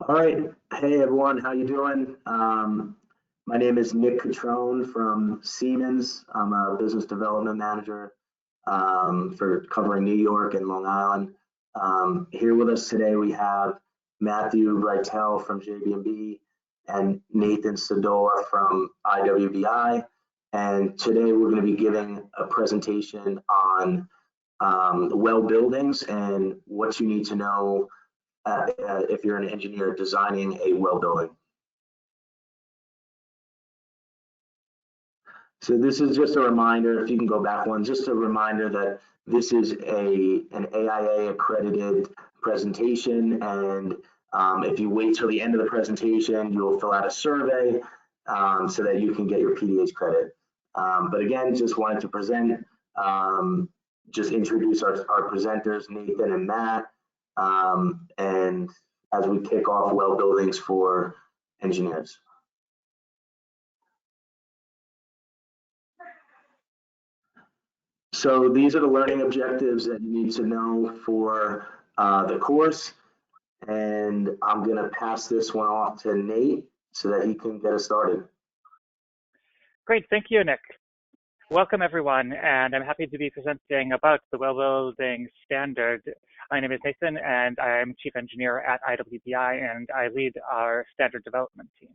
All right. Hey, everyone. How you doing? My name is Nick Catrone from Siemens. I'm a business development manager for covering New York and Long Island. Here with us today, we have Matthew Breitel from JB&B and Nathan Stodola from IWBI. And today we're going to be giving a presentation on well buildings and what you need to know if you're an engineer designing a well building. So this is just a reminder, if you can go back one, just a reminder that this is an AIA accredited presentation, and if you wait till the end of the presentation, you'll fill out a survey so that you can get your PDH credit. But again, just wanted to present, just introduce our presenters, Nathan and Matt. And as we kick off well buildings for engineers. So these are the learning objectives that you need to know for the course. And I'm going to pass this one off to Nate so that he can get us started. Great, thank you, Nick. Welcome, everyone, and I'm happy to be presenting about the well building standard. My name is Nathan, and I'm Chief Engineer at IWBI, and I lead our standard development team.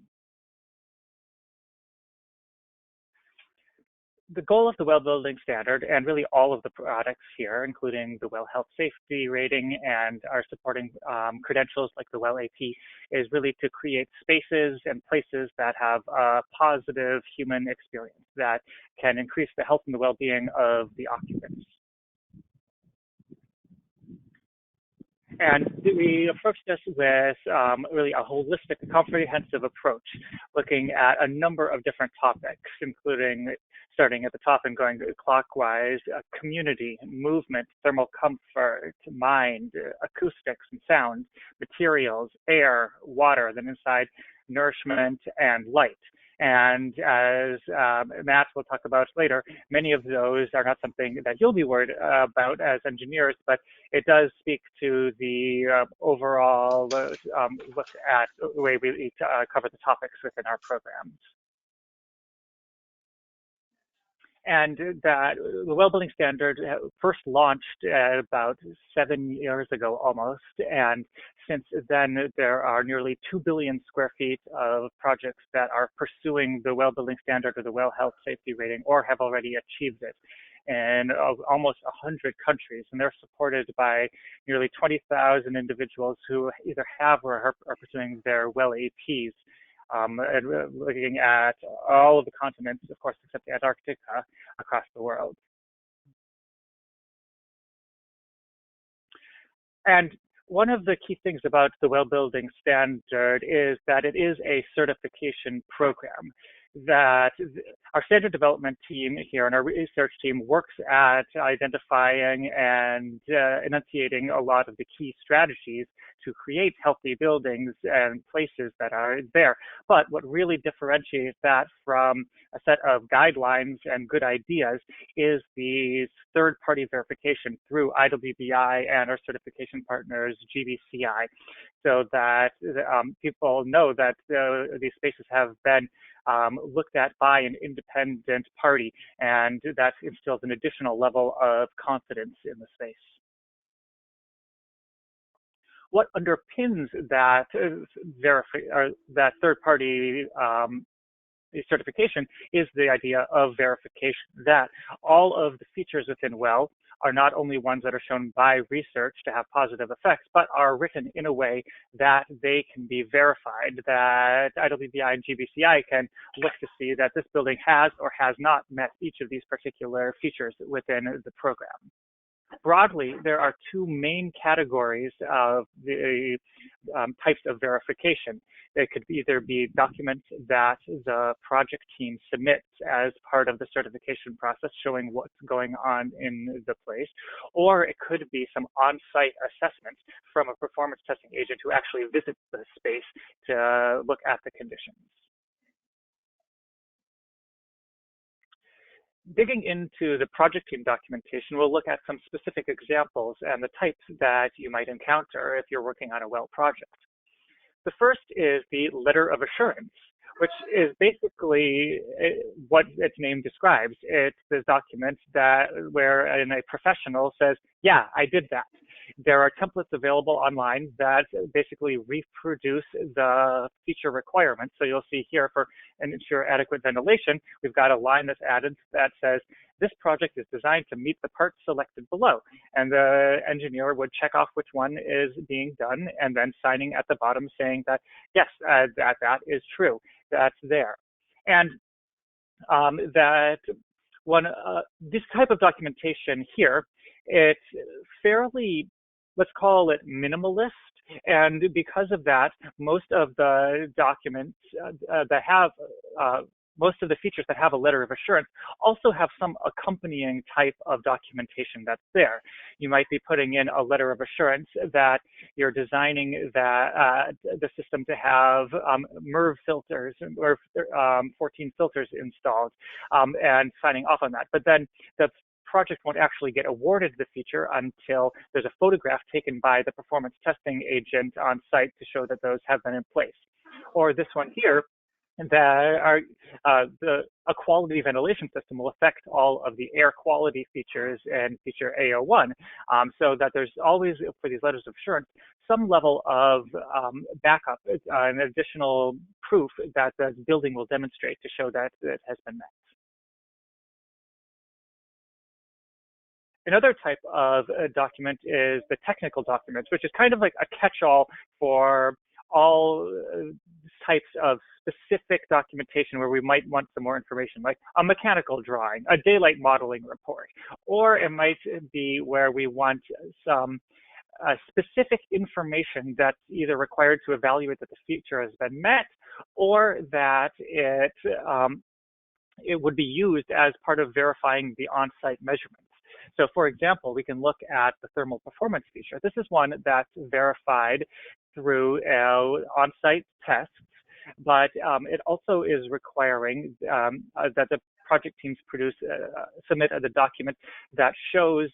The goal of the well building standard, and really all of the products here, including the well health safety rating and our supporting credentials like the well AP, is really to create spaces and places that have a positive human experience that can increase the health and the well-being of the occupants. And we approached this with really a holistic, comprehensive approach, looking at a number of different topics, including starting at the top and going clockwise, community, movement, thermal comfort, mind, acoustics and sound, materials, air, water, then inside, nourishment and light. And as Matt will talk about later, many of those are not something that you'll be worried about as engineers, but it does speak to the overall look at the way we cover the topics within our programs. And that the well building standard first launched about 7 years ago almost, and since then there are nearly 2 billion square feet of projects that are pursuing the well building standard or the well health safety rating or have already achieved it in almost 100 countries, and they're supported by nearly 20,000 individuals who either have or are pursuing their well APs. And looking at all of the continents, of course, except Antarctica, across the world. And one of the key things about the well building standard is that it is a certification program. That our standard development team here and our research team works at identifying and enunciating a lot of the key strategies to create healthy buildings and places that are there. But what really differentiates that from a set of guidelines and good ideas is the third-party verification through IWBI and our certification partners, GBCI, so that people know that these spaces have been looked at by an independent party, and that instills an additional level of confidence in the space. What underpins that that third-party certification is the idea of verification, that all of the features within well are not only ones that are shown by research to have positive effects, but are written in a way that they can be verified, that IWBI and GBCI can look to see that this building has or has not met each of these particular features within the program. Broadly, there are two main categories of the types of verification. It could either be documents that the project team submits as part of the certification process showing what's going on in the place, or it could be some on-site assessments from a performance testing agent who actually visits the space to look at the conditions. Digging into the project team documentation, we'll look at some specific examples and the types that you might encounter if you're working on a well project. The first is the letter of assurance, which is basically what its name describes. It's this document where a professional says, yeah, I did that. There are templates available online that basically reproduce the feature requirements. So you'll see here, for ensure adequate ventilation, we've got a line that's added that says, this project is designed to meet the parts selected below. And the engineer would check off which one is being done, and then signing at the bottom saying that, yes, that is true, that's there. And this type of documentation here, it's fairly, let's call it minimalist. And because of that, most of the documents most of the features that have a letter of assurance also have some accompanying type of documentation that's there. You might be putting in a letter of assurance that you're designing the system to have MERV filters or 14 filters installed, and signing off on that. But then the project won't actually get awarded the feature until there's a photograph taken by the performance testing agent on site to show that those have been in place. Or this one here, a quality ventilation system will affect all of the air quality features and feature A01, so that there's always, for these letters of assurance, some level of backup, an additional proof that the building will demonstrate to show that it has been met. Another type of document is the technical documents, which is kind of like a catch-all for all types of specific documentation where we might want some more information, like a mechanical drawing, a daylight modeling report, or it might be where we want some specific information that's either required to evaluate that the feature has been met, or that it would be used as part of verifying the on-site measurements. So for example, we can look at the thermal performance feature. This is one that's verified through on-site tests, but it also is requiring that the project teams submit the document that shows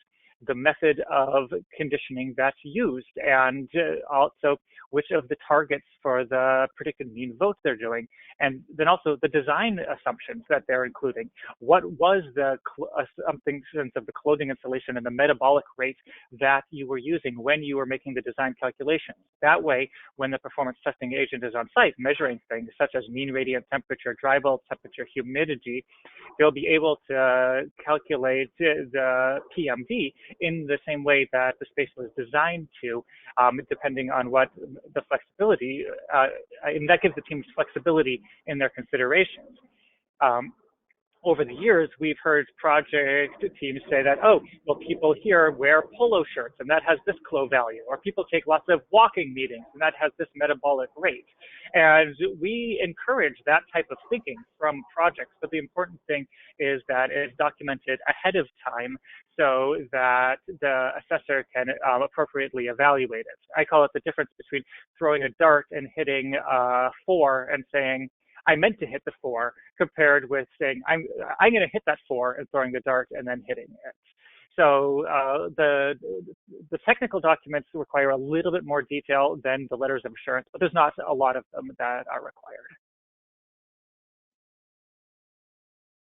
the method of conditioning that's used, and also which of the targets for the predicted mean vote they're doing, and then also the design assumptions that they're including. What was the assumptions of the clothing installation and the metabolic rate that you were using when you were making the design calculations? That way, when the performance testing agent is on site measuring things such as mean radiant temperature, dry bulb temperature, humidity, they'll be able to calculate the PMV in the same way that the space was designed to, depending on what the flexibility, and that gives the teams flexibility in their considerations. Over the years, we've heard project teams say that, oh, well, people here wear polo shirts and that has this CLO value, or people take lots of walking meetings and that has this metabolic rate. And we encourage that type of thinking from projects, but the important thing is that it's documented ahead of time so that the assessor can appropriately evaluate it. I call it the difference between throwing a dart and hitting 4 and saying, I meant to hit the 4, compared with saying, I'm going to hit that 4 and throwing the dart and then hitting it. So the technical documents require a little bit more detail than the letters of assurance, but there's not a lot of them that are required.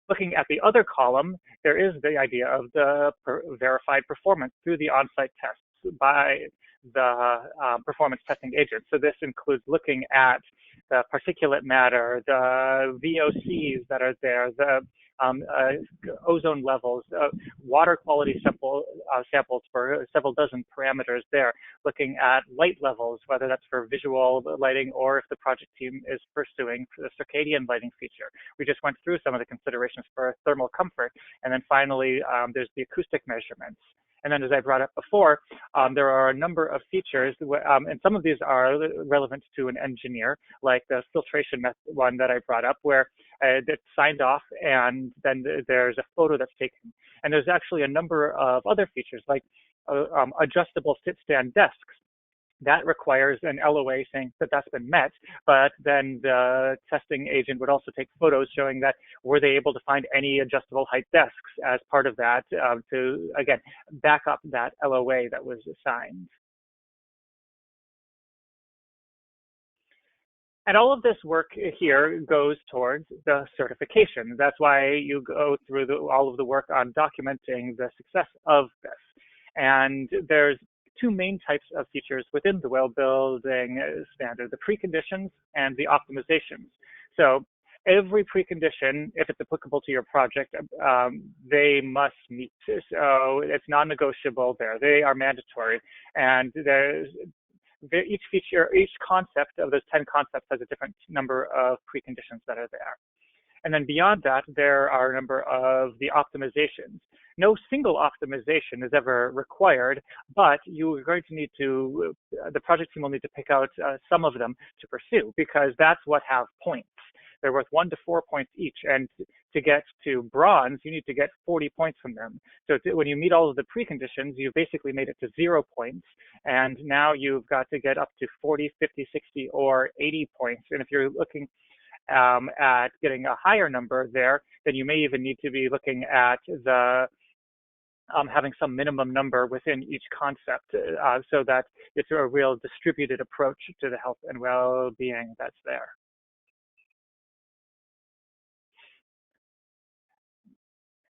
Looking at the other column, there is the idea of the verified performance through the on-site tests by the performance testing agent. So this includes looking at the particulate matter, the VOCs that are there, the ozone levels, water quality samples for several dozen parameters there, looking at light levels, whether that's for visual lighting or if the project team is pursuing the circadian lighting feature. We just went through some of the considerations for thermal comfort. And then finally, there's the acoustic measurements. And then, as I brought up before, there are a number of features, and some of these are relevant to an engineer, like the filtration one that I brought up, where it's signed off and then there's a photo that's taken. And there's actually a number of other features, like adjustable sit-stand desks. That requires an LOA saying that that's been met, but then the testing agent would also take photos showing that were they able to find any adjustable height desks as part of that to, again, back up that LOA that was assigned. And all of this work here goes towards the certification. That's why you go through all of the work on documenting the success of this. And there's two main types of features within the well building standard, the preconditions and the optimizations. So every precondition, if it's applicable to your project, they must meet. So it's non-negotiable there. They are mandatory. And there's each feature, each concept of those 10 concepts has a different number of preconditions that are there. And then beyond that, there are a number of the optimizations. No single optimization is ever required, but you're going to need to, the project team will need to pick out some of them to pursue, because that's what have points. They're worth 1 to 4 points each, and to get to bronze, you need to get 40 points from them. So when you meet all of the preconditions, you've basically made it to 0 points, and now you've got to get up to 40, 50, 60, or 80 points. And if you're looking at getting a higher number there, then you may even need to be looking at the having some minimum number within each concept, so that it's a real distributed approach to the health and well-being that's there.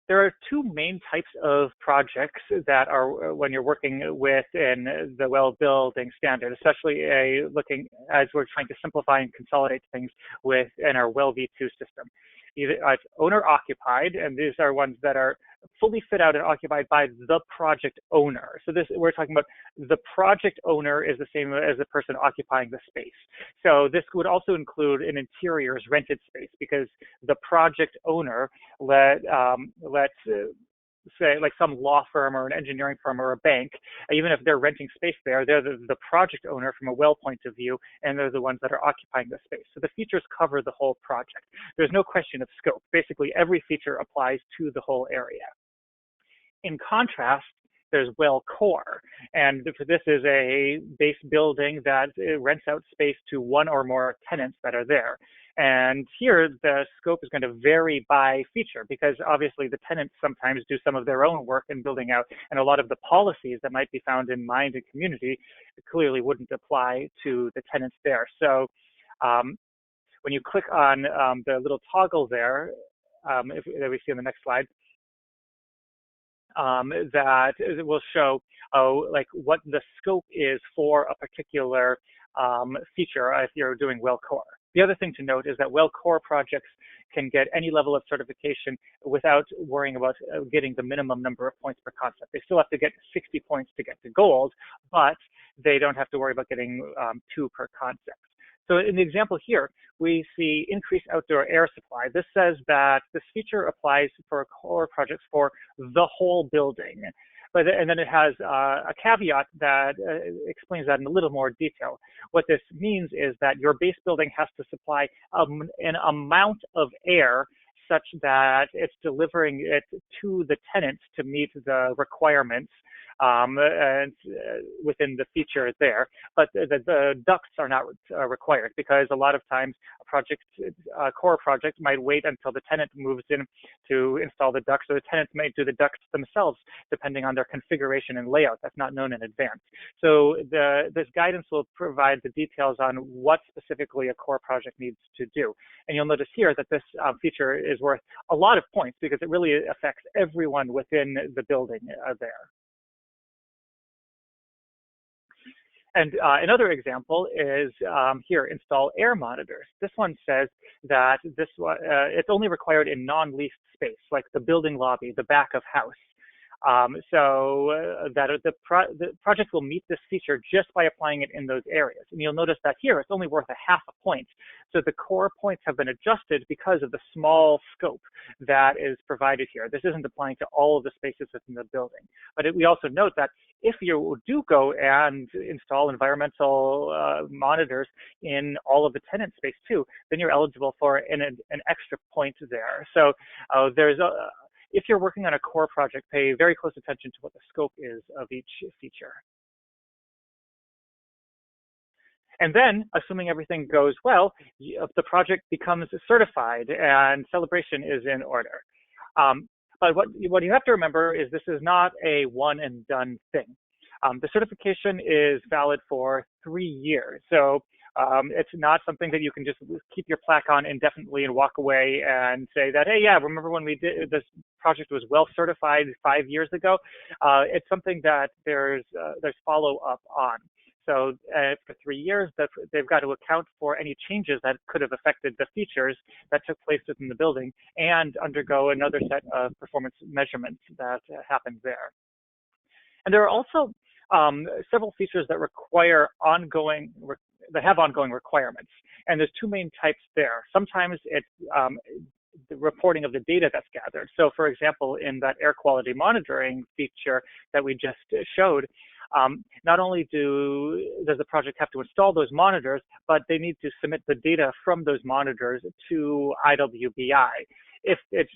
There are two main types of projects that are when you're working within the well building standard, especially looking as we're trying to simplify and consolidate things within our well V2 system. It's owner occupied, and these are ones that are fully fit out and occupied by the project owner. So we're talking about the project owner is the same as the person occupying the space. So this would also include an interiors rented space, because the project owner let's say like some law firm or an engineering firm or a bank, even if they're renting space there, they're the project owner from a well point of view, and they're the ones that are occupying the space. So the features cover the whole project. There's no question of scope. Basically, every feature applies to the whole area. In contrast, there's well core, and this is a base building that rents out space to one or more tenants that are there. And here, the scope is going to vary by feature, because obviously the tenants sometimes do some of their own work in building out, and a lot of the policies that might be found in Mind and Community clearly wouldn't apply to the tenants there. So when you click on the little toggle there, that we see on the next slide, that it will show like what the scope is for a particular feature if you're doing well core. The other thing to note is that well core projects can get any level of certification without worrying about getting the minimum number of points per concept. They still have to get 60 points to get to gold, but they don't have to worry about getting 2 per concept. So in the example here, we see increased outdoor air supply. This says that this feature applies for core projects for the whole building. And then it has a caveat that explains that in a little more detail. What this means is that your base building has to supply an amount of air such that it's delivering it to the tenants to meet the requirements and within the feature there. But the ducts are not required, because a lot of times a core project might wait until the tenant moves in to install the ducts, or the tenants may do the ducts themselves depending on their configuration and layout. That's not known in advance. So this guidance will provide the details on what specifically a core project needs to do. And you'll notice here that this feature is worth a lot of points, because it really affects everyone within the building there. And another example is here, install air monitors. This one says that it's only required in non-leased space, like the building lobby, the back of house. So that the project will meet this feature just by applying it in those areas. And you'll notice that here it's only worth a half a point. So the core points have been adjusted because of the small scope that is provided here. This isn't applying to all of the spaces within the building. But we also note that if you do go and install environmental monitors in all of the tenant space too, then you're eligible for an extra point there. So if you're working on a core project, pay very close attention to what the scope is of each feature. And then, assuming everything goes well, the project becomes certified and celebration is in order. But what you have to remember is this is not a one and done thing. The certification is valid for 3 years. So It's not something that you can just keep your plaque on indefinitely and walk away and say that, hey, yeah, remember when we did this project was well certified 5 years ago? It's something that there's follow-up on. So for 3 years, they've got to account for any changes that could have affected the features that took place within the building and undergo another set of performance measurements that happened there. And there are also several features that have ongoing requirements. And there's two main types there. Sometimes it's the reporting of the data that's gathered. So for example, in that air quality monitoring feature that we just showed, not only does the project have to install those monitors, but they need to submit the data from those monitors to IWBI. If it's,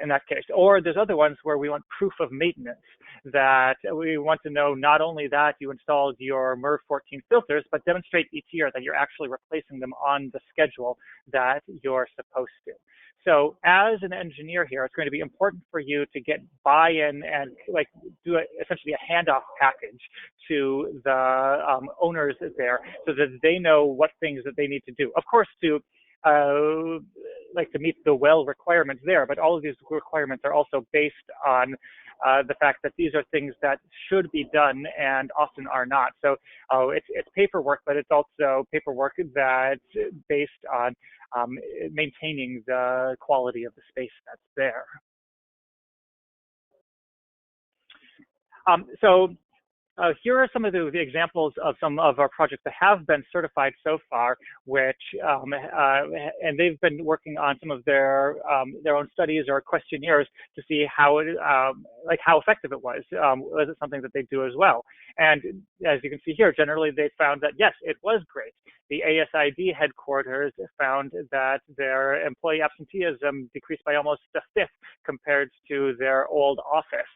in that case. Or there's other ones where we want proof of maintenance, that we want to know not only that you installed your MERV 14 filters, but demonstrate each year that you're actually replacing them on the schedule that you're supposed to. So as an engineer here, it's going to be important for you to get buy-in and do essentially a handoff package to the owners there so that they know what things that they need to do. Of course, to meet the well requirements there, but all of these requirements are also based on the fact that these are things that should be done and often are not. So it's paperwork, but it's also paperwork that's based on maintaining the quality of the space that's there. Here are some of the examples of some of our projects that have been certified so far, which and they've been working on some of their own studies or questionnaires to see how how effective it was. Was it something that they do as well? And as you can see here, generally they found that yes, it was great. The ASID headquarters found that their employee absenteeism decreased by almost a fifth compared to their old office.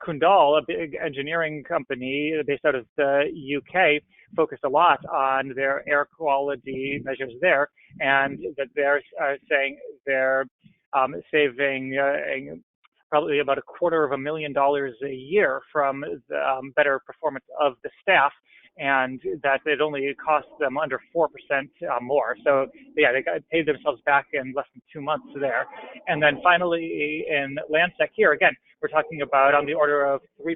Kundal, a big engineering company based out of the UK, focused a lot on their air quality measures there, and that they're saying they're saving probably about $250,000 a year from the better performance of the staff, and that it only cost them under 4% more. So yeah, they paid themselves back in less than 2 months there. And then finally in Landsec here, again, we're talking about on the order of 3%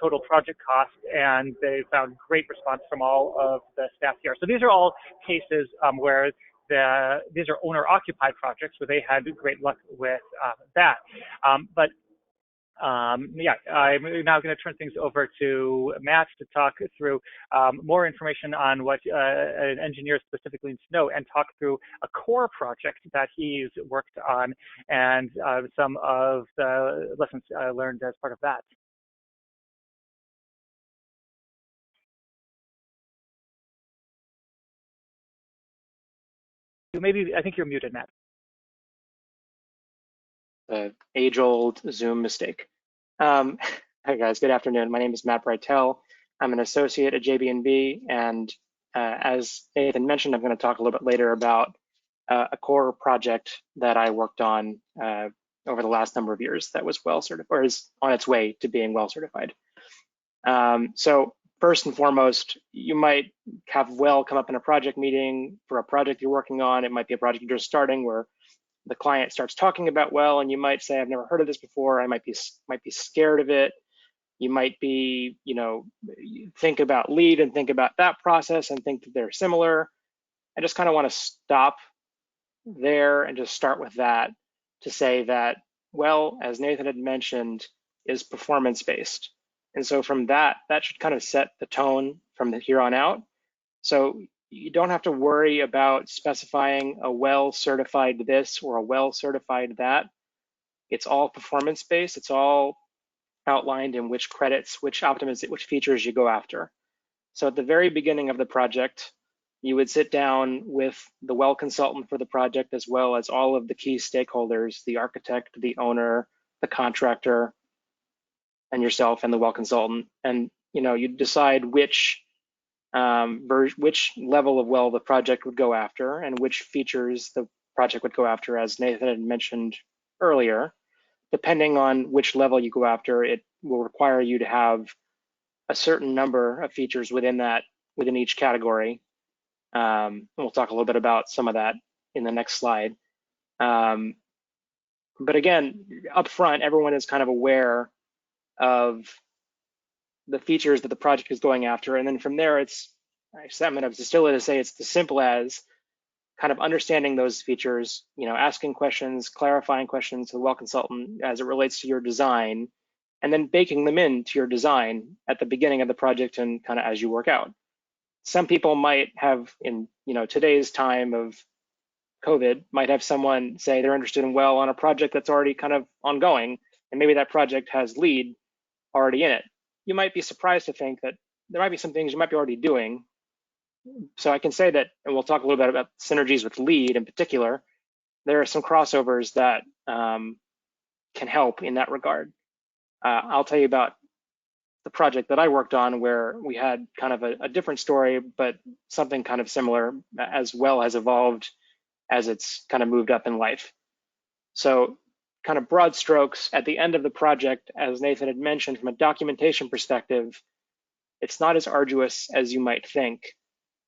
total project cost, and they found great response from all of the staff here. So these are all cases where these are owner-occupied projects where they had great luck with that. I'm now going to turn things over to Matt to talk through more information on what an engineer specifically needs to know, and talk through a core project that he's worked on and some of the lessons learned as part of that. I think you're muted, Matt. Age-old Zoom mistake. Hi guys, good afternoon. My name is Matt Breitel. I'm an associate at JB&B, and as Nathan mentioned, I'm going to talk a little bit later about a core project that I worked on over the last number of years that was well certified, or is on its way to being well certified. So first and foremost, you might have well come up in a project meeting for a project you're working on. It might be a project you're just starting where the client starts talking about well, and you might say, I've never heard of this before. I might be scared of it. You might be, think about LEED and think about that process and think that they're similar. I just kind of want to stop there and just start with that to say that, well, as Nathan had mentioned, is performance-based. And so from that should kind of set the tone from here on out. So you don't have to worry about specifying a well certified this or a well certified that. It's all performance based. It's all outlined in which credits, which features you go after. So at the very beginning of the project, you would sit down with the well consultant for the project, as well as all of the key stakeholders, the architect, the owner, the contractor, and yourself and the well consultant. And you decide which level of well the project would go after and which features the project would go after, as Nathan had mentioned earlier. Depending on which level you go after, it will require you to have a certain number of features within that within each category. And we'll talk a little bit about some of that in the next slide. But again, up front, everyone is kind of aware of the features that the project is going after. And then from there, I'm going to distill it to say it's as simple as kind of understanding those features, asking questions, clarifying questions to the well consultant as it relates to your design, and then baking them into your design at the beginning of the project and kind of as you work out. Some people might have, in today's time of COVID, might have someone say they're interested in well on a project that's already kind of ongoing, and maybe that project has lead already in it. You might be surprised to think that there might be some things you might be already doing. So I can say that, and we'll talk a little bit about synergies with lead in particular, there are some crossovers that can help in that regard. I'll tell you about the project that I worked on where we had kind of a different story, but something kind of similar as well has evolved as it's kind of moved up in life. So kind of broad strokes at the end of the project, as Nathan had mentioned, from a documentation perspective, it's not as arduous as you might think.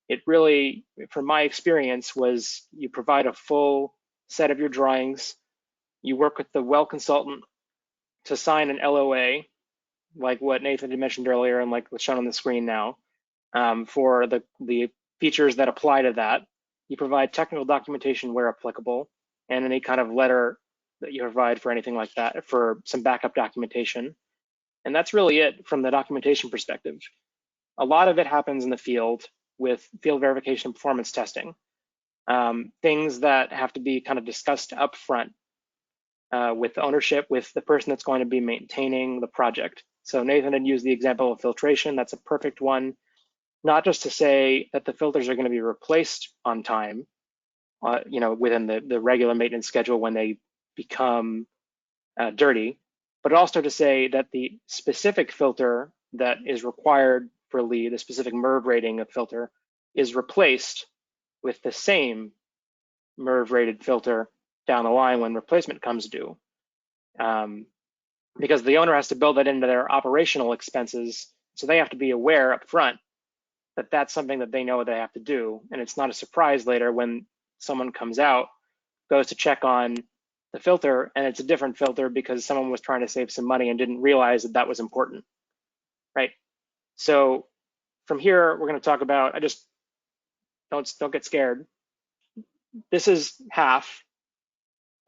It really, from my experience, was you provide a full set of your drawings, you work with the well consultant to sign an LOA, like what Nathan had mentioned earlier and like what's shown on the screen now, for the features that apply to that. You provide technical documentation where applicable, and any kind of letter that you provide for anything like that, for some backup documentation. And that's really it from the documentation perspective. A lot of it happens in the field with field verification and performance testing. Things that have to be kind of discussed up front with ownership, with the person that's going to be maintaining the project. So Nathan had used the example of filtration. That's a perfect one, not just to say that the filters are going to be replaced on time, within the regular maintenance schedule when they become dirty, but also to say that the specific filter that is required for lead, the specific MERV rating of filter, is replaced with the same MERV rated filter down the line when replacement comes due. Because the owner has to build that into their operational expenses, so they have to be aware up front that that's something that they know they have to do, and it's not a surprise later when someone comes out, goes to check on the filter, and it's a different filter because someone was trying to save some money and didn't realize that that was important, right? So from here, we're going to talk about, don't get scared. This is half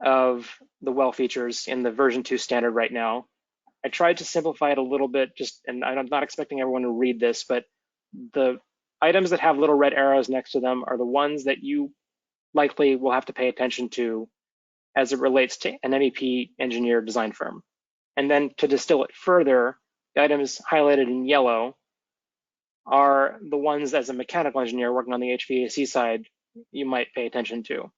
of the well features in the version 2 standard right now. I tried to simplify it a little bit, and I'm not expecting everyone to read this, but the items that have little red arrows next to them are the ones that you likely will have to pay attention to as it relates to an MEP engineer design firm. And then to distill it further, the items highlighted in yellow are the ones as a mechanical engineer working on the HVAC side you might pay attention to.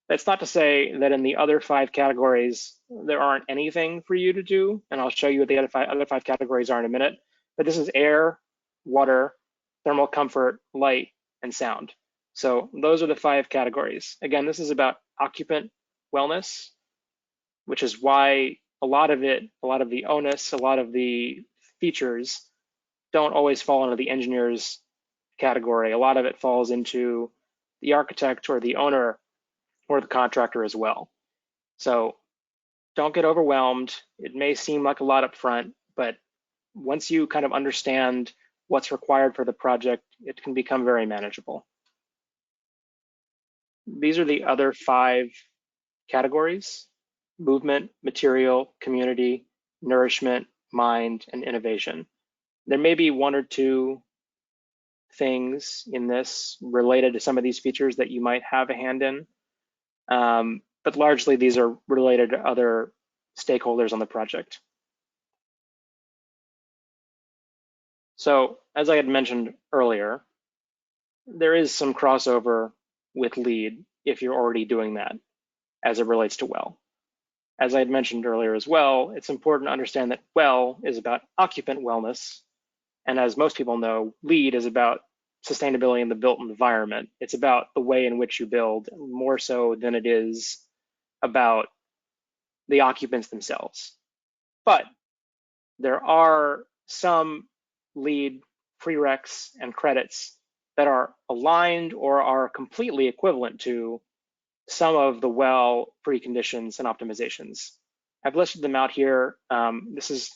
That's not to say that in the other 5 categories there aren't anything for you to do, and I'll show you what the other five categories are in a minute, but this is air, water, thermal comfort, light, and sound. So those are the 5 categories. Again, this is about occupant wellness, which is why a lot of the onus, a lot of the features don't always fall into the engineer's category. A lot of it falls into the architect or the owner or the contractor as well. So don't get overwhelmed. It may seem like a lot up front, but once you kind of understand what's required for the project, it can become very manageable. These are the other 5 categories: movement, material, community, nourishment, mind, and innovation. There may be 1 or 2 things in this related to some of these features that you might have a hand in, but largely these are related to other stakeholders on the project. So as I had mentioned earlier, there is some crossover with lead if you're already doing that as it relates to well. As I had mentioned earlier as well, it's important to understand that well is about occupant wellness. And as most people know, lead is about sustainability in the built environment. It's about the way in which you build, more so than it is about the occupants themselves. But there are some lead prereqs, and credits that are aligned or are completely equivalent to some of the well preconditions and optimizations. I've listed them out here. This is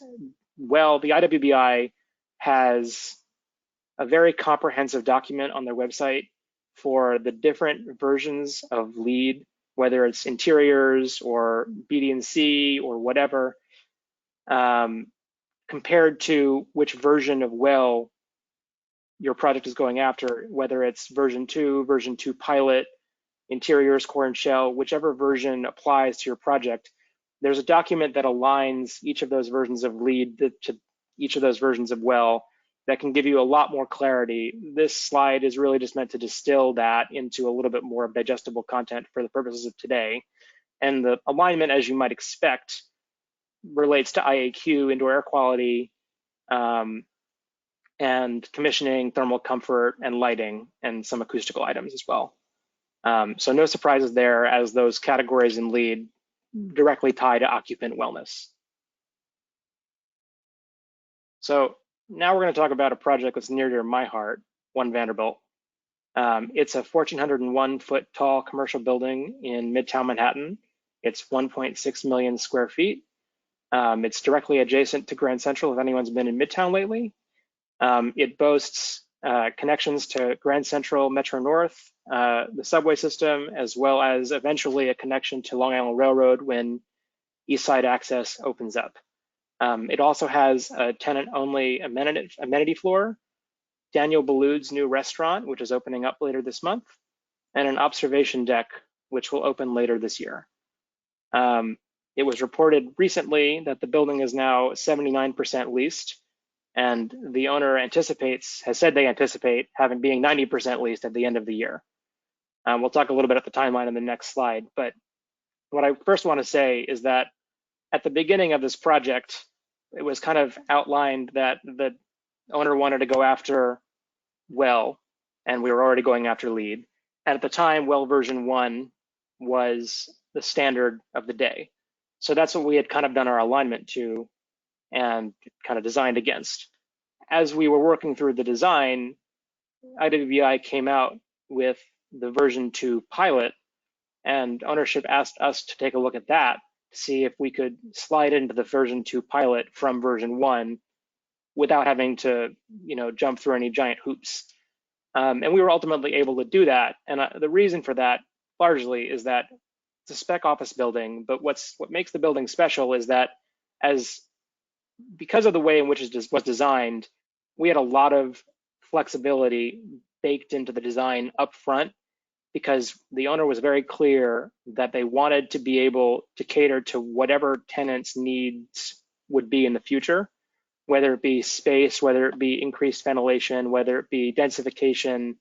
well, the IWBI has a very comprehensive document on their website for the different versions of LEED, whether it's interiors or BD&C or whatever, compared to which version of well your project is going after, whether it's version 2, version 2 pilot, interiors, core and shell, whichever version applies to your project. There's a document that aligns each of those versions of LEED to each of those versions of well that can give you a lot more clarity. This slide is really just meant to distill that into a little bit more digestible content for the purposes of today. And the alignment, as you might expect, relates to IAQ, indoor air quality, and commissioning, thermal comfort, and lighting, and some acoustical items as well. So no surprises there, as those categories in LEED directly tie to occupant wellness. So now we're going to talk about a project that's near to my heart, One Vanderbilt. It's a 1,401 foot tall commercial building in Midtown Manhattan. It's 1.6 million square feet. It's directly adjacent to Grand Central, if anyone's been in Midtown lately. It boasts connections to Grand Central, Metro North, the subway system, as well as eventually a connection to Long Island Railroad when East Side Access opens up. It also has a tenant-only amenity floor, Daniel Boulud's new restaurant, which is opening up later this month, and an observation deck, which will open later this year. It was reported recently that the building is now 79% leased, and the owner has said they anticipate being 90% leased at the end of the year. We'll talk a little bit at the timeline in the next slide, but what I first want to say is that at the beginning of this project, it was kind of outlined that the owner wanted to go after well, and we were already going after LEED. And at the time, well version 1 was the standard of the day. So that's what we had kind of done our alignment to and kind of designed against. As we were working through the design, IWBI came out with the version 2 pilot, and ownership asked us to take a look at that to see if we could slide into the version 2 pilot from version 1 without having to, jump through any giant hoops. And we were ultimately able to do that. And the reason for that largely is that it's a spec office building, but what makes the building special is that because of the way in which it was designed, we had a lot of flexibility baked into the design up front, because the owner was very clear that they wanted to be able to cater to whatever tenants' needs would be in the future, whether it be space, whether it be increased ventilation, whether it be densification,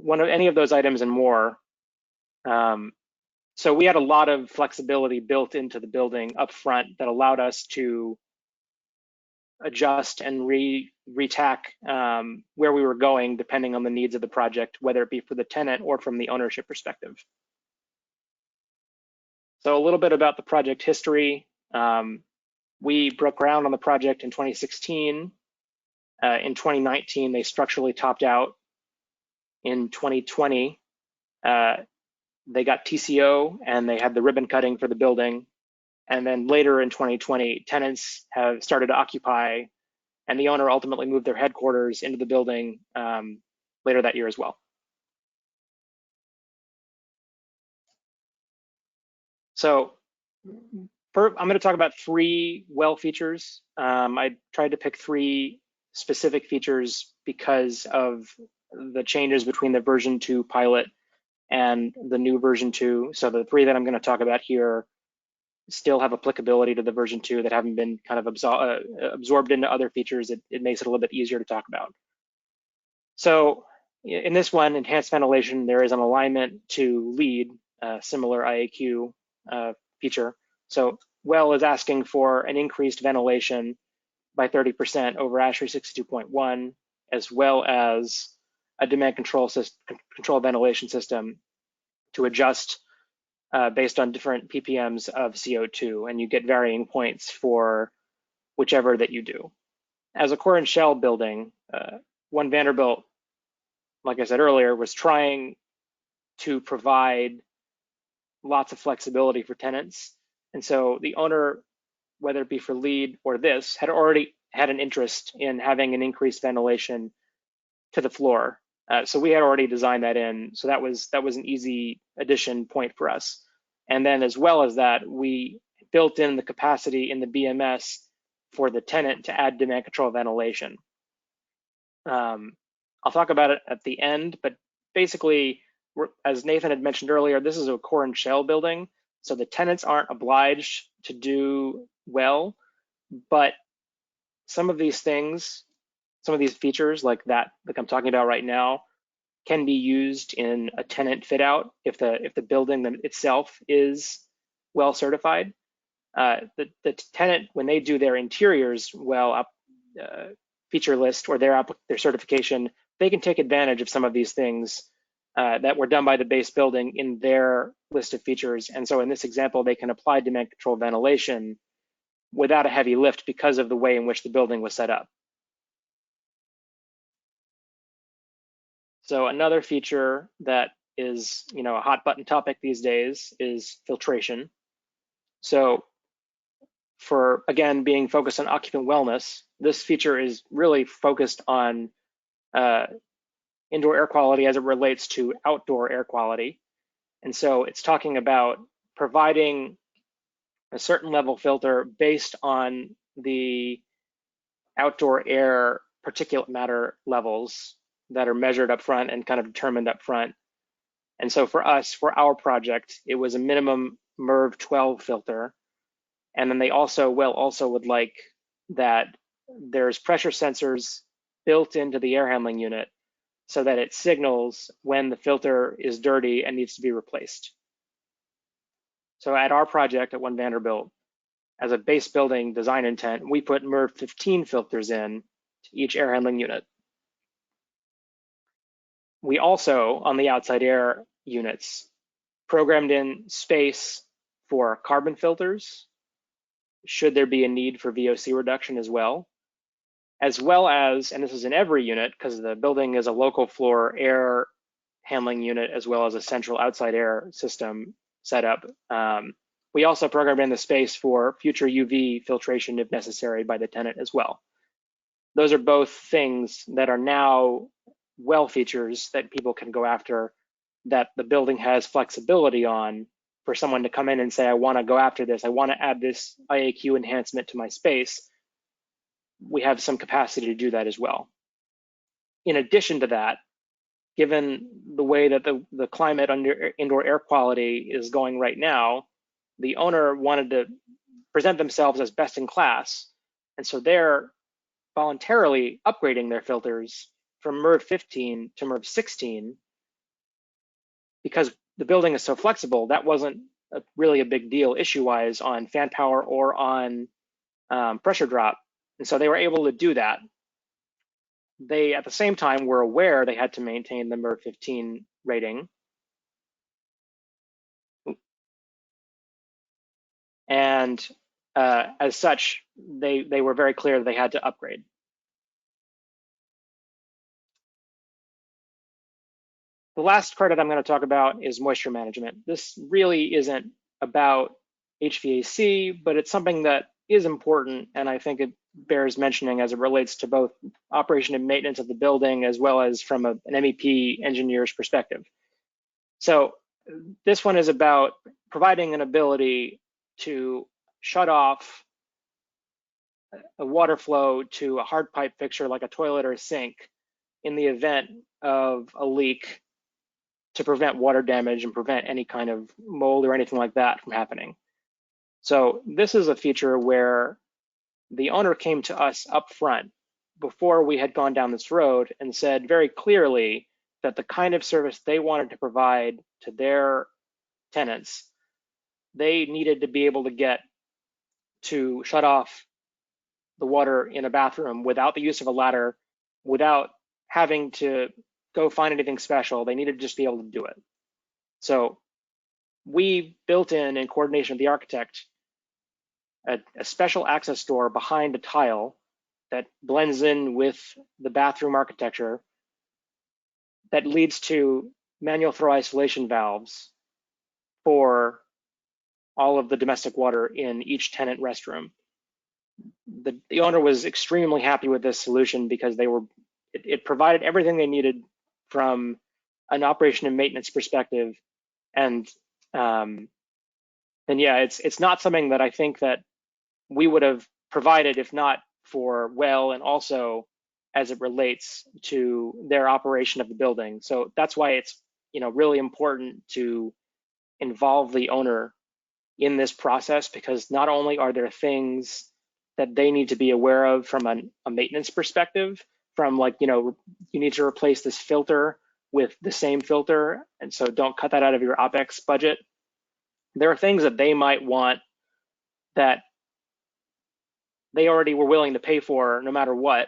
any of those items and more. So we had a lot of flexibility built into the building up front that allowed us to adjust and retack where we were going depending on the needs of the project, whether it be for the tenant or from the ownership perspective. So a little bit about the project history. We broke ground on the project in 2016. In 2019, they structurally topped out. In 2020, they got TCO and they had the ribbon cutting for the building. And then later in 2020, tenants have started to occupy, and the owner ultimately moved their headquarters into the building later that year as well. So I'm going to talk about 3 well features. I tried to pick 3 specific features because of the changes between the version 2 pilot and the new version 2. So the 3 that I'm going to talk about here still have applicability to the version 2 that haven't been kind of absorbed into other features. It makes it a little bit easier to talk about. So in this one, enhanced ventilation, there is an alignment to LEED, similar IAQ feature. So well is asking for an increased ventilation by 30% over ASHRAE 62.1, as well as a demand control ventilation system to adjust based on different ppms of CO2, and you get varying points for whichever that you do. As a core and shell building, One Vanderbilt, like I said earlier, was trying to provide lots of flexibility for tenants. And so the owner, whether it be for LEED or this, had already had an interest in having an increased ventilation to the floor. So we had already designed that in. So that was an easy addition point for us. And then as well as that, we built in the capacity in the BMS for the tenant to add demand control ventilation. I'll talk about it at the end, but basically, as Nathan had mentioned earlier, this is a core and shell building. So the tenants aren't obliged to do well, but some of these things, some of these features like I'm talking about right now, can be used in a tenant fit out if the building itself is well certified. The tenant, when they do their interiors feature list or their certification, they can take advantage of some of these things that were done by the base building in their list of features. And so in this example, they can apply demand control ventilation without a heavy lift because of the way in which the building was set up. So another feature that is, a hot button topic these days is filtration. So for, again, being focused on occupant wellness, this feature is really focused on indoor air quality as it relates to outdoor air quality. And so it's talking about providing a certain level filter based on the outdoor air particulate matter levels that are measured up front and kind of determined up front. And so for us, for our project, it was a minimum MERV 12 filter. And then they also would like that there's pressure sensors built into the air handling unit so that it signals when the filter is dirty and needs to be replaced. So at our project at One Vanderbilt, as a base building design intent, we put MERV 15 filters in to each air handling unit. We also, on the outside air units, programmed in space for carbon filters, should there be a need for VOC reduction as well as, and this is in every unit because the building is a local floor air handling unit as well as a central outside air system setup. We also programmed in the space for future UV filtration if necessary by the tenant as well. Those are both things that are now well features that people can go after, that the building has flexibility on for someone to come in and say, I want to go after this. I want to add this IAQ enhancement to my space. We have some capacity to do that as well. In addition to that, given the way that the climate under indoor air quality is going right now, the owner wanted to present themselves as best in class. And so they're voluntarily upgrading their filters from MERV 15 to MERV 16 because the building is so flexible. That wasn't really a big deal issue-wise on fan power or on pressure drop. And so they were able to do that. They, at the same time, were aware they had to maintain the MERV 15 rating. And as such, they were very clear that they had to upgrade. The last credit I'm going to talk about is moisture management. This really isn't about HVAC, but it's something that is important, and I think it bears mentioning as it relates to both operation and maintenance of the building as well as from an MEP engineer's perspective. So this one is about providing an ability to shut off a water flow to a hard pipe fixture like a toilet or a sink in the event of a leak to prevent water damage and prevent any kind of mold or anything like that from happening. So this is a feature where the owner came to us up front before we had gone down this road and said very clearly that the kind of service they wanted to provide to their tenants, they needed to be able to get to shut off the water in a bathroom without the use of a ladder, without having to go find anything special. They needed to just be able to do it. So we built in coordination with the architect, a special access door behind a tile that blends in with the bathroom architecture that leads to manual throw isolation valves for all of the domestic water in each tenant restroom. The owner was extremely happy with this solution because it provided everything they needed from an operation and maintenance perspective. And yeah, it's not something that I think that we would have provided if not for well, and also as it relates to their operation of the building. So that's why it's really important to involve the owner in this process, because not only are there things that they need to be aware of from a maintenance perspective, from like, you need to replace this filter with the same filter, and so don't cut that out of your OpEx budget. There are things that they might want that they already were willing to pay for no matter what,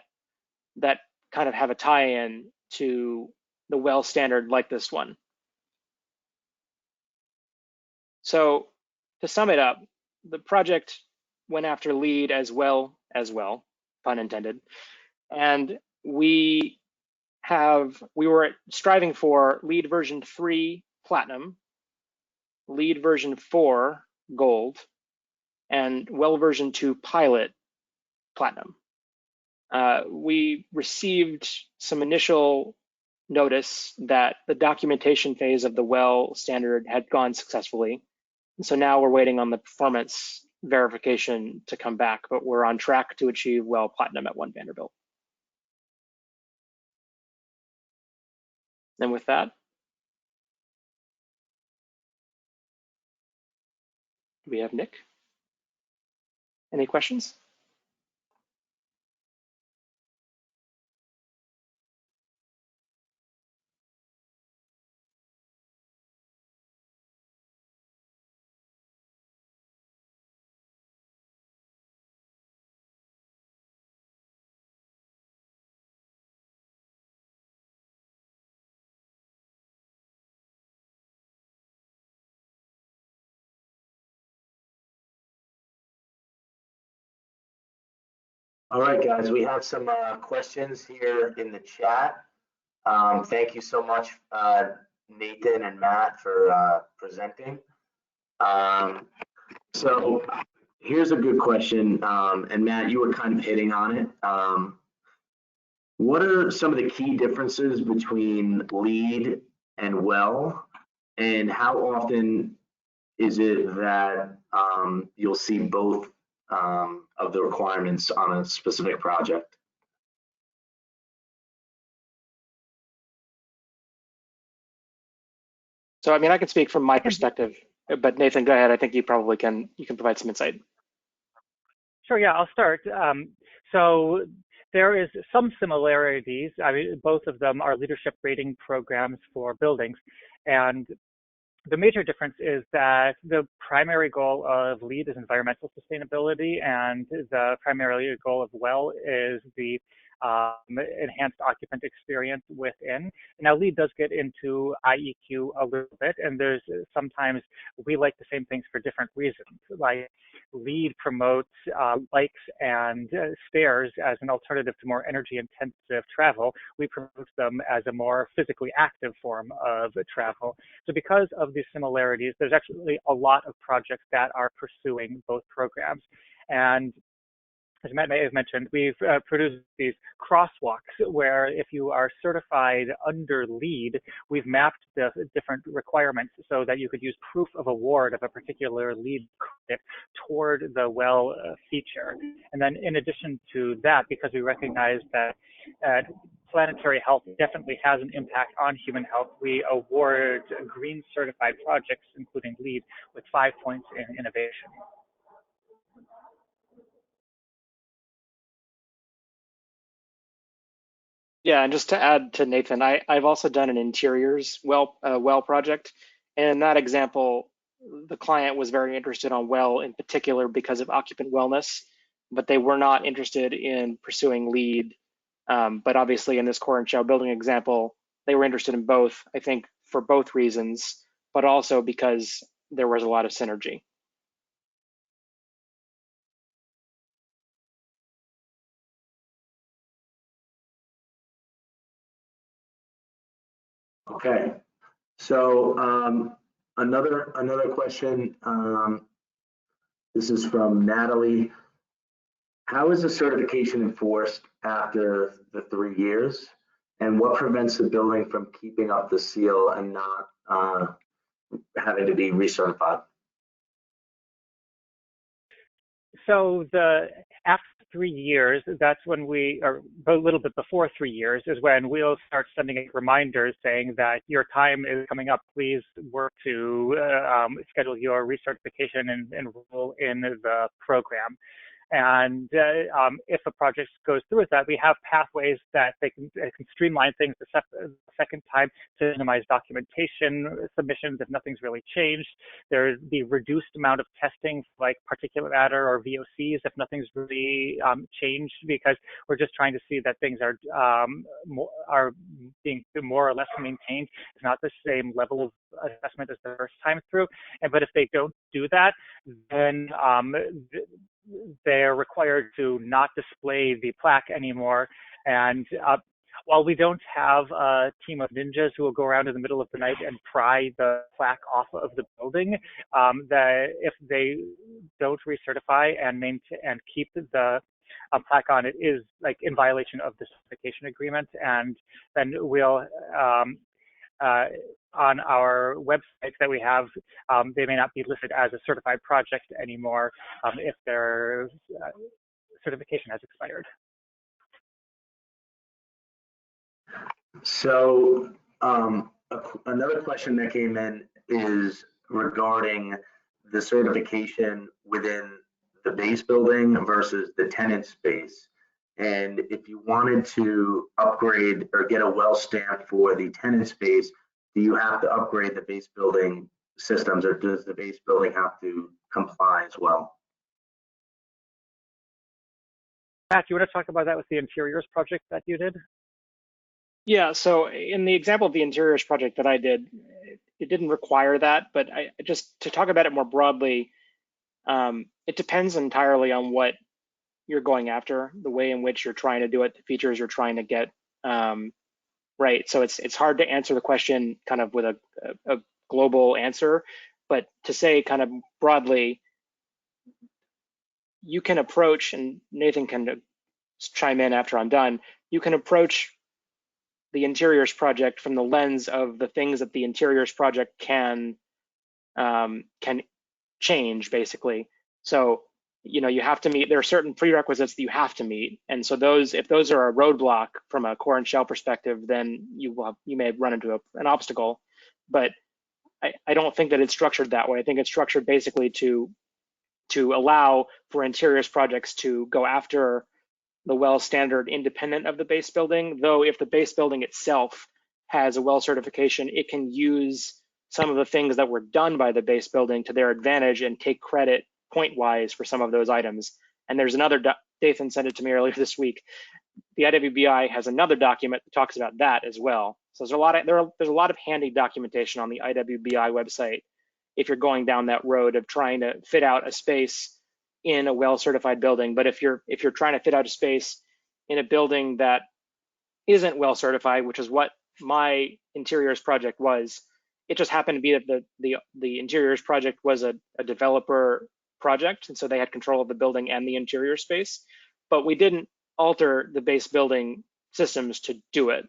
that kind of have a tie-in to the well standard like this one. So to sum it up, the project went after LEED as well, pun intended. And we were striving for LEED version 3 Platinum, LEED version 4 Gold, and well version 2 Pilot Platinum. We received some initial notice that the documentation phase of the well standard had gone successfully. And so now we're waiting on the performance verification to come back, but we're on track to achieve well Platinum at 1 Vanderbilt. And with that, we have Nick. Any questions? All right, guys, we have some questions here in the chat. Thank you so much, Nathan and Matt, for presenting. So here's a good question, and Matt, you were kind of hitting on it. What are some of the key differences between LEED and well, and how often is it that you'll see both of the requirements on a specific project? So, I mean, I can speak from my perspective, but Nathan, go ahead. I think you probably can, provide some insight. Sure, yeah, I'll start. So there is some similarities. I mean, both of them are leadership rating programs for buildings. And the major difference is that the primary goal of LEED is environmental sustainability, and the primary goal of well is the enhanced occupant experience within. Now, LEED does get into IEQ a little bit, and there's sometimes we like the same things for different reasons. Like LEED promotes bikes and stairs as an alternative to more energy-intensive travel. We promote them as a more physically active form of travel. So because of these similarities, there's actually a lot of projects that are pursuing both programs. And as Matt may have mentioned, we've produced these crosswalks where if you are certified under LEED, we've mapped the different requirements so that you could use proof of award of a particular LEED credit toward the well feature. And then in addition to that, because we recognize that planetary health definitely has an impact on human health, we award green certified projects, including LEED, with 5 points in innovation. Yeah, and just to add to Nathan, I've also done an interiors well project, and in that example, the client was very interested on well in particular because of occupant wellness, but they were not interested in pursuing LEED. But obviously, in this core and shell building example, they were interested in both. I think for both reasons, but also because there was a lot of synergy. Okay, so another question. This is from Natalie. How is the certification enforced after the 3 years? And what prevents the building from keeping up the seal and not having to be recertified? So after 3 years, that's when or a little bit before 3 years, is when we'll start sending out reminders saying that your time is coming up. Please work to schedule your recertification and enroll in the program. And if a project goes through with that, we have pathways that they can streamline things the second time to minimize documentation submissions if nothing's really changed. There's the reduced amount of testing like particulate matter or VOCs if nothing's really changed, because we're just trying to see that things are being more or less maintained. It's not the same level of assessment as the first time through. But if they don't do that, then they're required to not display the plaque anymore. And while we don't have a team of ninjas who will go around in the middle of the night and pry the plaque off of the building, if they don't recertify and maintain and keep the plaque on, it is like in violation of the certification agreement. And then we'll on our websites that we have, they may not be listed as a certified project anymore if their certification has expired. So another question that came in is regarding the certification within the base building versus the tenant space. And if you wanted to upgrade or get a well stamp for the tenant space, do you have to upgrade the base building systems, or does the base building have to comply as well? Matt, you want to talk about that with the interiors project that you did? Yeah, so in the example of the interiors project that I did, it didn't require that, but just to talk about it more broadly, it depends entirely on what you're going after, the way in which you're trying to do it, the features you're trying to get right. So it's hard to answer the question kind of with a global answer, but to say kind of broadly, you can approach, and Nathan can chime in after I'm done, you can approach the interiors project from the lens of the things that the interiors project can change, basically. So you have to meet, there are certain prerequisites that you have to meet. And so if those are a roadblock from a core and shell perspective, then you may run into an obstacle. But I don't think that it's structured that way. I think it's structured basically to allow for interiors projects to go after the well standard independent of the base building, though if the base building itself has a well certification, it can use some of the things that were done by the base building to their advantage and take credit point-wise for some of those items. And there's another, Dathan sent it to me earlier this week, the IWBI has another document that talks about that as well. So there's a lot of handy documentation on the IWBI website if you're going down that road of trying to fit out a space in a well-certified building. But if you're trying to fit out a space in a building that isn't well certified, which is what my interiors project was, it just happened to be that the interiors project was a developer project, and so they had control of the building and the interior space, but we didn't alter the base building systems to do it.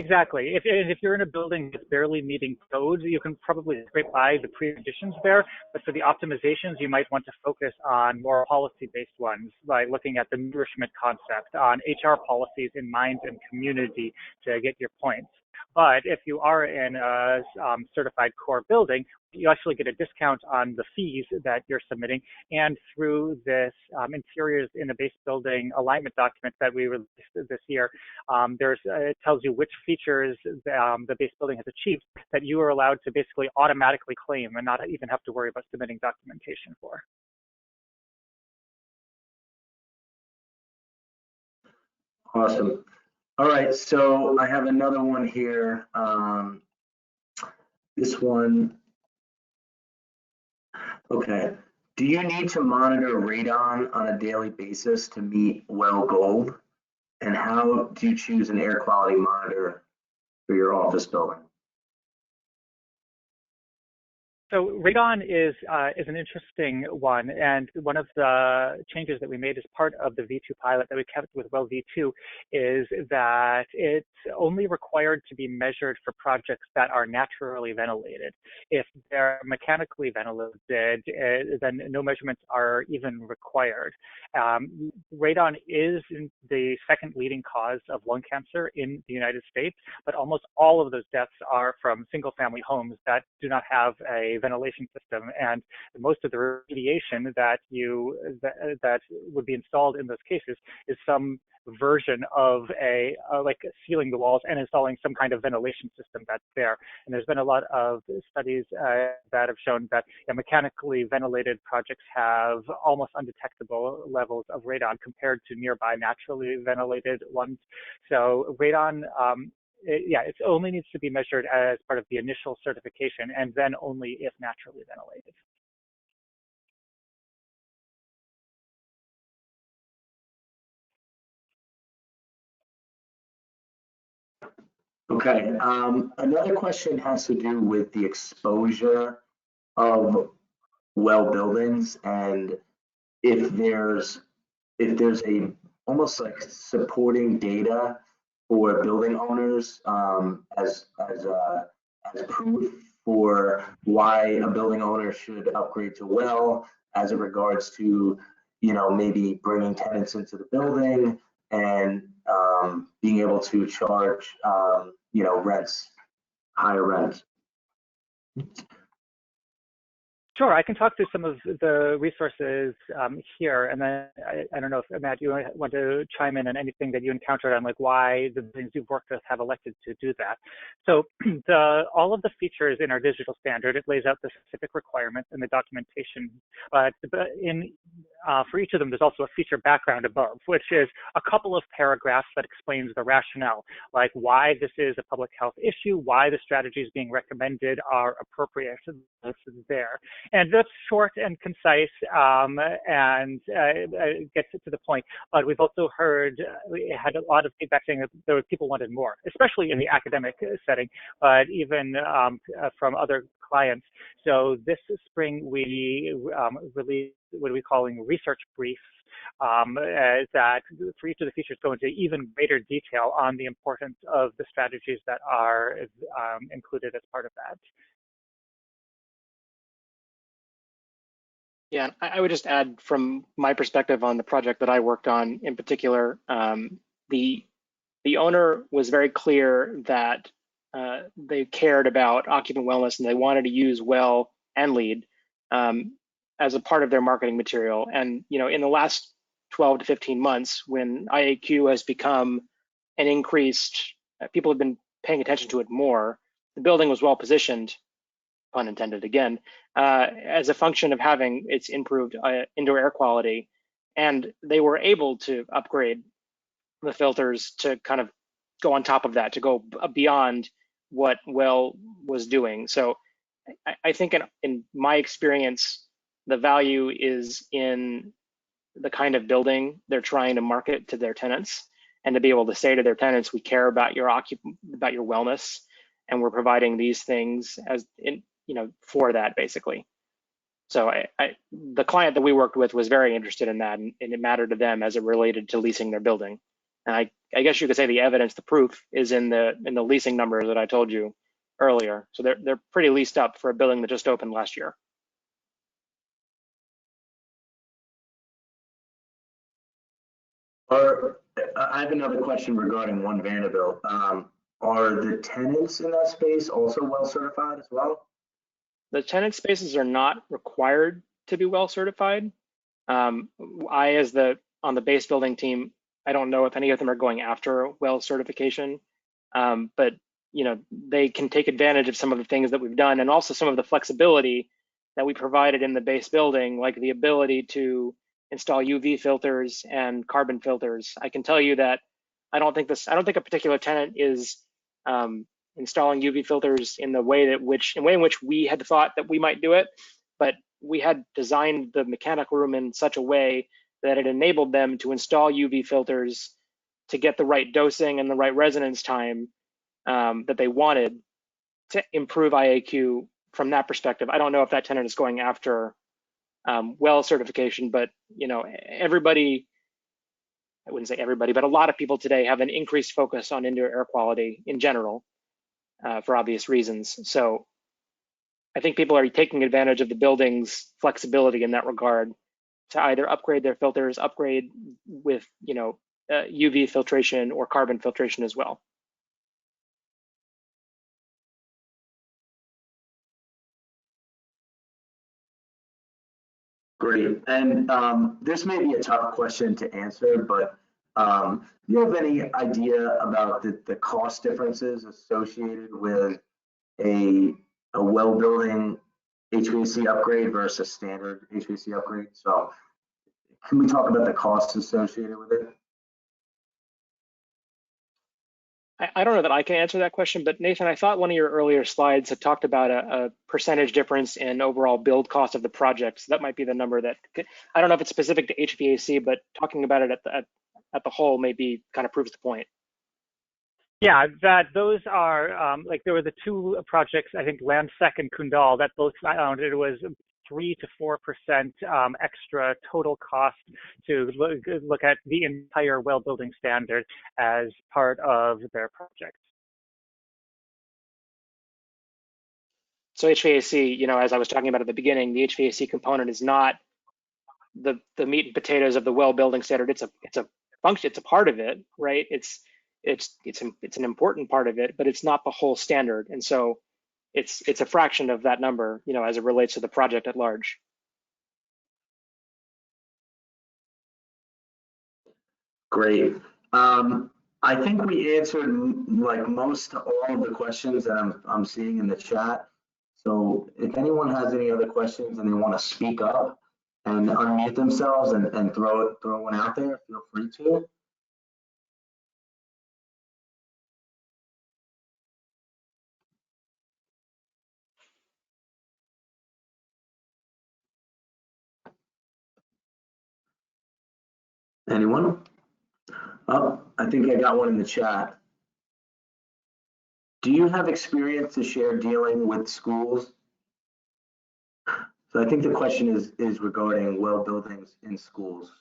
Exactly. If you're in a building that's barely meeting codes, you can probably scrape by the preconditions there. But for the optimizations, you might want to focus on more policy-based ones, like looking at the nourishment concept, on HR policies in mind and community to get your points. But if you are in a certified core building, you actually get a discount on the fees that you're submitting. And through this interiors in a base building alignment document that we released this year, it tells you which features the base building has achieved that you are allowed to basically automatically claim and not even have to worry about submitting documentation for. Awesome. All right, so I have another one here. This one, okay. Do you need to monitor radon on a daily basis to meet well gold? And how do you choose an air quality monitor for your office building? So Radon is an interesting one, and one of the changes that we made as part of the V2 pilot that we kept with Well V2 is that it's only required to be measured for projects that are naturally ventilated. If they're mechanically ventilated, then no measurements are even required. Radon is the second leading cause of lung cancer in the United States, but almost all of those deaths are from single-family homes that do not have a ventilation system, and most of the remediation that would be installed in those cases is some version of like sealing the walls and installing some kind of ventilation system that's there. And there's been a lot of studies that have shown that mechanically ventilated projects have almost undetectable levels of radon compared to nearby naturally ventilated ones. So radon, it only needs to be measured as part of the initial certification, and then only if naturally ventilated. Okay, another question has to do with the exposure of well buildings, and if there's a almost like supporting data for building owners as proof for why a building owner should upgrade to well, as it regards to, you know, maybe bringing tenants into the building and being able to charge, you know, higher rents. Sure, I can talk through some of the resources here, and then I don't know if Matt, you want to chime in on anything that you encountered on like why the things you've worked with have elected to do that. So all of the features in our digital standard, it lays out the specific requirements and the documentation, but for each of them, there's also a feature background above, which is a couple of paragraphs that explains the rationale, like why this is a public health issue, why the strategies being recommended are appropriate. This is there. And that's short and concise and gets it to the point. But we've also we had a lot of feedback saying that people wanted more, especially in the academic setting, but even from other clients. So this spring, we released what we're calling research briefs that for each of the features go into even greater detail on the importance of the strategies that are included as part of that. Yeah, I would just add from my perspective on the project that I worked on in particular, the owner was very clear that they cared about occupant wellness and they wanted to use well and LEED as a part of their marketing material. And you know, in the last 12 to 15 months, when IAQ has become an increased, people have been paying attention to it more. The building was well positioned, pun intended again, as a function of having its improved indoor air quality. And they were able to upgrade the filters to kind of go on top of that, to go beyond what well was doing. So I think in my experience, the value is in the kind of building they're trying to market to their tenants, and to be able to say to their tenants, we care about your wellness, and we're providing these things as in, you know, for that basically. So the client that we worked with was very interested in that, and it mattered to them as it related to leasing their building. And I guess you could say the evidence, the proof, is in the leasing numbers that I told you earlier. So they're pretty leased up for a building that just opened last year. I have another question regarding One Vanderbilt. Are the tenants in that space also well certified as well? The tenant spaces are not required to be well certified. On the base building team, I don't know if any of them are going after well certification, but you know, they can take advantage of some of the things that we've done, and also some of the flexibility that we provided in the base building, like the ability to install UV filters and carbon filters. I can tell you that I don't think a particular tenant is installing UV filters in the way in which we had thought that we might do it, but we had designed the mechanical room in such a way that it enabled them to install UV filters to get the right dosing and the right resonance time that they wanted to improve IAQ from that perspective. I don't know if that tenant is going after well certification, but everybody, I wouldn't say everybody, but a lot of people today have an increased focus on indoor air quality in general for obvious reasons. So I think people are taking advantage of the building's flexibility in that regard to either upgrade their filters, upgrade with UV filtration or carbon filtration as well. Great. And this may be a tough question to answer, but do you have any idea about the cost differences associated with a well building HVAC upgrade versus standard HVAC upgrade? So can we talk about the costs associated with it? I don't know that I can answer that question, but Nathan, I thought one of your earlier slides had talked about a percentage difference in overall build cost of the project. So that might be the number that I don't know if it's specific to HVAC, but talking about it at the whole maybe kind of proves the point. Yeah, that those are like there were the two projects, I think Landsec and Kundal, that both found it was 3 to 4% extra total cost to look at the entire well building standard as part of their project. So HVAC, as I was talking about at the beginning, the HVAC component is not the meat and potatoes of the well building standard. It's a function. It's a part of it, right? It's an important part of it, but it's not the whole standard. And so it's a fraction of that number, as it relates to the project at large. Great. I think we answered like most all of the questions that I'm seeing in the chat. So if anyone has any other questions and they want to speak up and unmute themselves and throw one out there, feel free to. Anyone? Oh, I think I got one in the chat. Do you have experience to share dealing with schools? So I think the question is regarding well buildings in schools.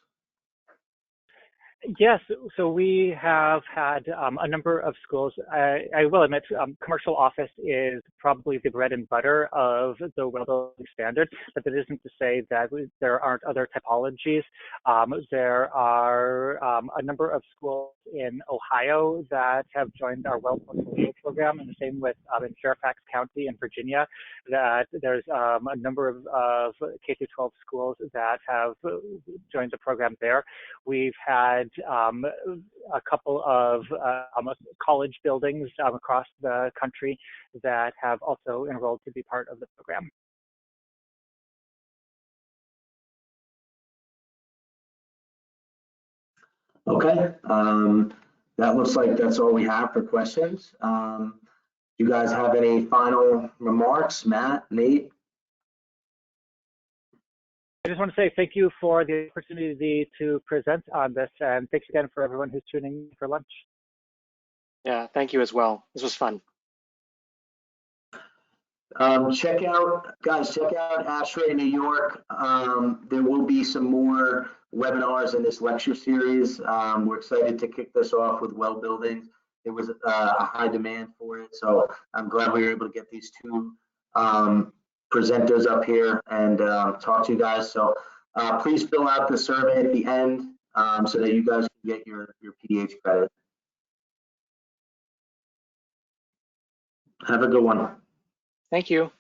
Yes, so we have had a number of schools. I will admit, commercial office is probably the bread and butter of the well building standard, but that isn't to say that there aren't other typologies. There are a number of schools in Ohio that have joined our well portfolio program, and the same with in Fairfax County in Virginia, that there's a number of K-12 schools that have joined the program there. We've had a couple of college buildings across the country that have also enrolled to be part of the program. Okay, that looks like that's all we have for questions. You guys have any final remarks? Matt, Nate? I just want to say thank you for the opportunity to present on this, and thanks again for everyone who's tuning in for lunch. Yeah, thank you as well. This was fun. Check out ASHRAE New York. There will be some more webinars in this lecture series. We're excited to kick this off with well buildings. There was a high demand for it, so I'm glad we were able to get these two presenters up here and talk to you guys. So please fill out the survey at the end so that you guys can get your PDH credit. Have a good one. Thank you.